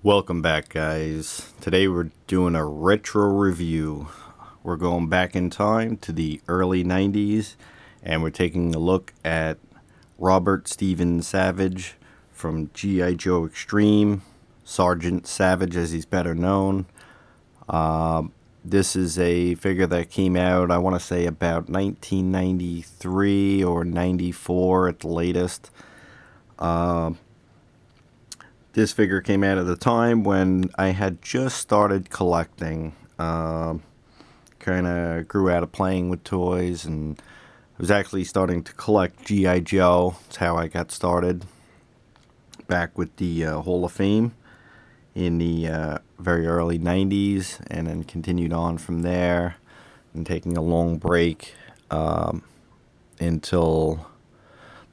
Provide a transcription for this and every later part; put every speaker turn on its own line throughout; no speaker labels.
Welcome back, guys. Today we're doing a retro review. We're going back in time to the early 90s and we're taking a look at Robert Steven Savage from G.I. Joe Extreme, Sergeant Savage as he's better known. This is a figure that came out, I want to say, about 1993 or 94 at the latest. This figure came out at a time when I had just started collecting. Kind of grew out of playing with toys and was actually starting to collect G.I. Joe. That's how I got started. Back with the Hall of Fame in the very early 90s, and then continued on from there and taking a long break until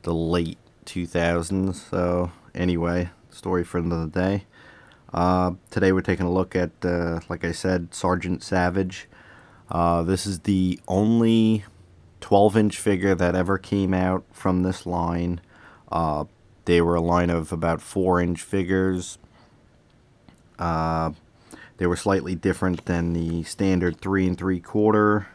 the late 2000s. So anyway, story for another day. Today we're taking a look at, like I said, Sergeant Savage. This is the only 12-inch figure that ever came out from this line. They were a line of about 4-inch figures. They were slightly different than the standard 3 3/4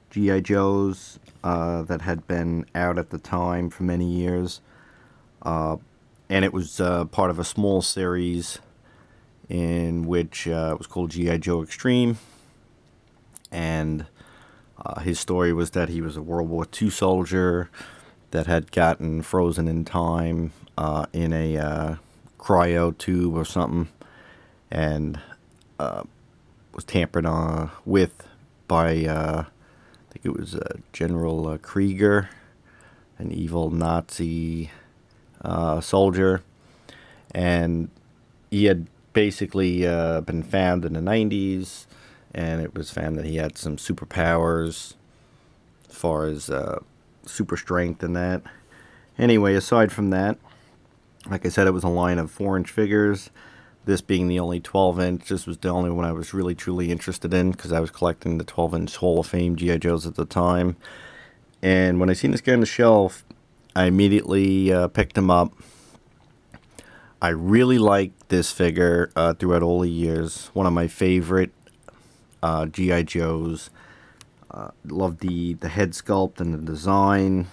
G.I. Joes that had been out at the time for many years. And it was part of a small series in which it was called G.I. Joe Extreme. And his story was that he was a World War II soldier that had gotten frozen in time in a cryo tube or something, and was tampered with by, I think it was General Krieger, an evil Nazi soldier. And he had basically been found in the 90s, and it was found that he had some superpowers as far as super strength and that. Anyway, aside from that, like I said, it was a line of 4-inch figures. This being the only 12-inch, this was the only one I was really truly interested in because I was collecting the 12-inch Hall of Fame G.I. Joes at the time. And when I seen this guy on the shelf, I immediately picked him up. I really liked this figure throughout all the years. One of my favorite G.I. Joes. Loved the head sculpt and the design.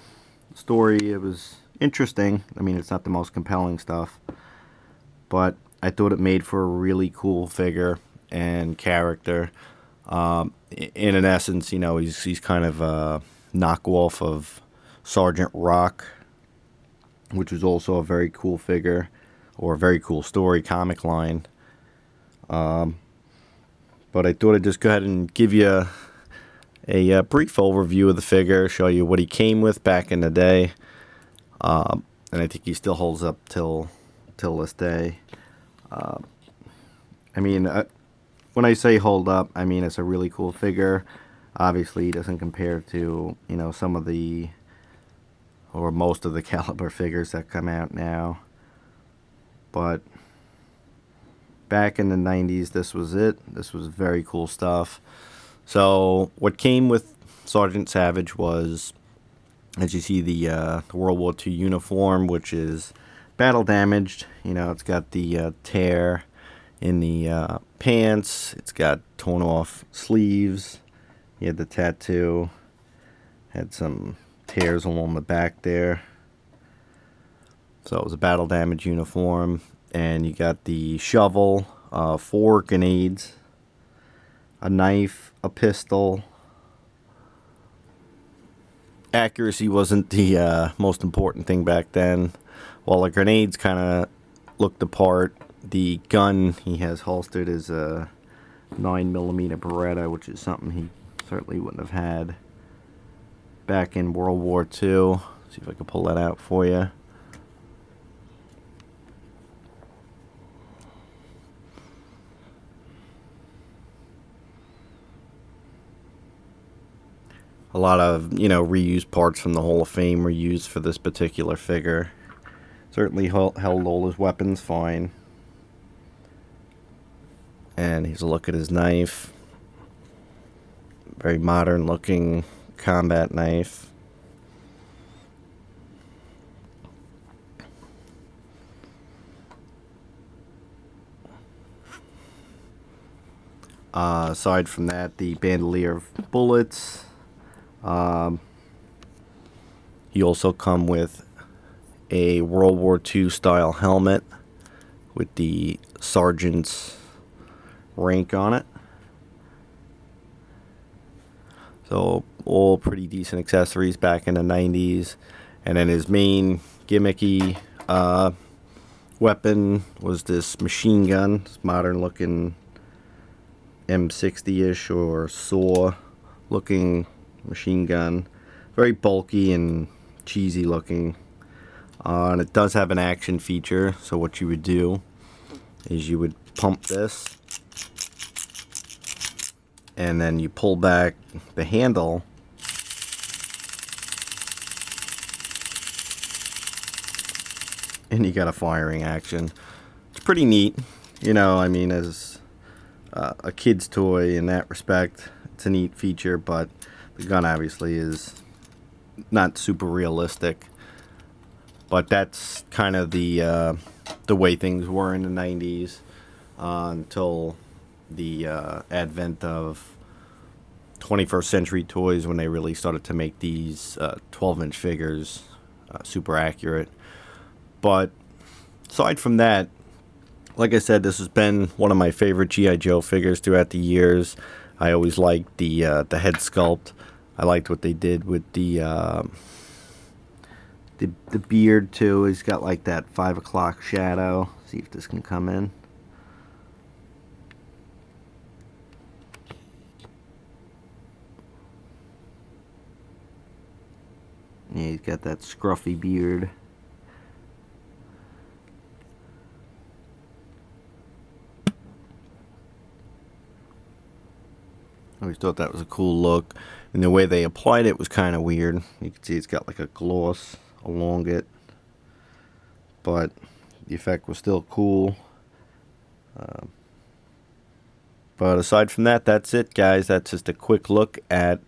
Story, it was interesting. I mean, it's not the most compelling stuff, but I thought it made for a really cool figure and character. In an essence, you know, he's kind of a knockoff of Sergeant Rock, which was also a very cool figure, or a very cool story, comic line. But I thought I'd just go ahead and give you a brief overview of the figure, show you what he came with back in the day. And I think he still holds up till this day. I mean, when I say hold up, I mean it's a really cool figure. Obviously, he doesn't compare to, you know, some of the, or most of the caliber figures that come out now. But back in the 90s, this was it. This was very cool stuff. So what came with Sergeant Savage was, as you see, the World War II uniform, which is battle damaged. You know, it's got the tear in the pants. It's got torn off sleeves. He had the tattoo. Had some tears along the back there. So it was a battle damaged uniform. And you got the shovel, 4 grenades, a knife, a pistol. Accuracy wasn't the most important thing back then. While the grenades kind of looked the part, the gun he has holstered is a 9mm Beretta, which is something he certainly wouldn't have had back in World War II. See if I can pull that out for you. A lot of, you know, reused parts from the Hall of Fame were used for this particular figure. Certainly held all his weapons fine. And here's a look at his knife. Very modern looking combat knife. Aside from that, the bandolier of bullets. You also come with a World War II style helmet with the sergeant's rank on it. So all pretty decent accessories back in the 90s. And then his main gimmicky weapon was this machine gun. This modern looking M60-ish or saw looking machine gun. Very bulky and cheesy looking. And it does have an action feature. So what you would do is you would pump this, and then you pull back the handle, and you got a firing action. It's pretty neat, you know. I mean, as a kid's toy in that respect, it's a neat feature, but the gun obviously is not super realistic. But that's kind of the way things were in the 90s until the advent of 21st century toys, when they really started to make these 12-inch figures super accurate. But aside from that, like I said, this has been one of my favorite G.I. Joe figures throughout the years. I always liked the head sculpt. I liked what they did with the beard too. He's got like that 5 o'clock shadow. See if this can come in. Yeah, he's got that scruffy beard. I always thought that was a cool look, and the way they applied it was kind of weird. You can see it's got like a gloss along it, but the effect was still cool. But aside from that, that's it, guys. That's just a quick look at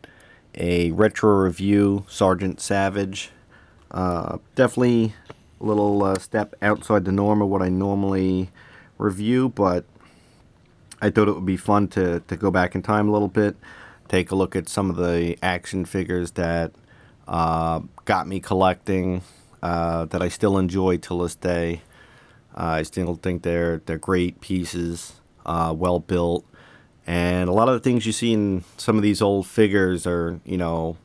a retro review Sergeant Savage. Definitely a little step outside the norm of what I normally review, but I thought it would be fun to go back in time a little bit, take a look at some of the action figures that got me collecting, that I still enjoy till this day. I still think they're great pieces, well built, and a lot of the things you see in some of these old figures are, you know,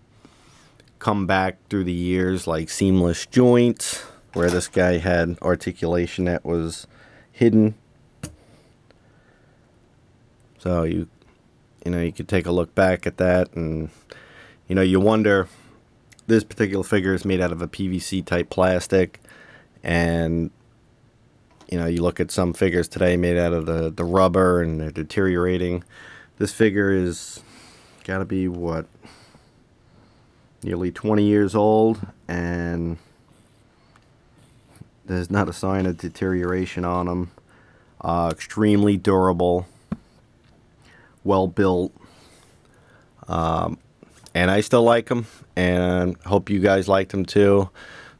come back through the years, like seamless joints, where this guy had articulation that was hidden. So you could take a look back at that, and you wonder, this particular figure is made out of a PVC type plastic, and you look at some figures today made out of the rubber, and they're deteriorating. This figure is got to be what, nearly 20 years old, and there's not a sign of deterioration on them. Extremely durable, well built, and I still like them, and hope you guys liked them too.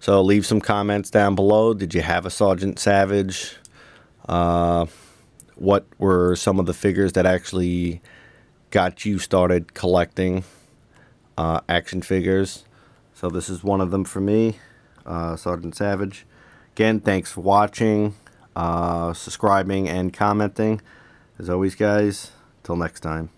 So leave some comments down below. Did you have a Sergeant Savage? What were some of the figures that actually got you started collecting action figures? So this is one of them for me, Sergeant Savage. Again, thanks for watching, subscribing, and commenting. As always, guys, till next time.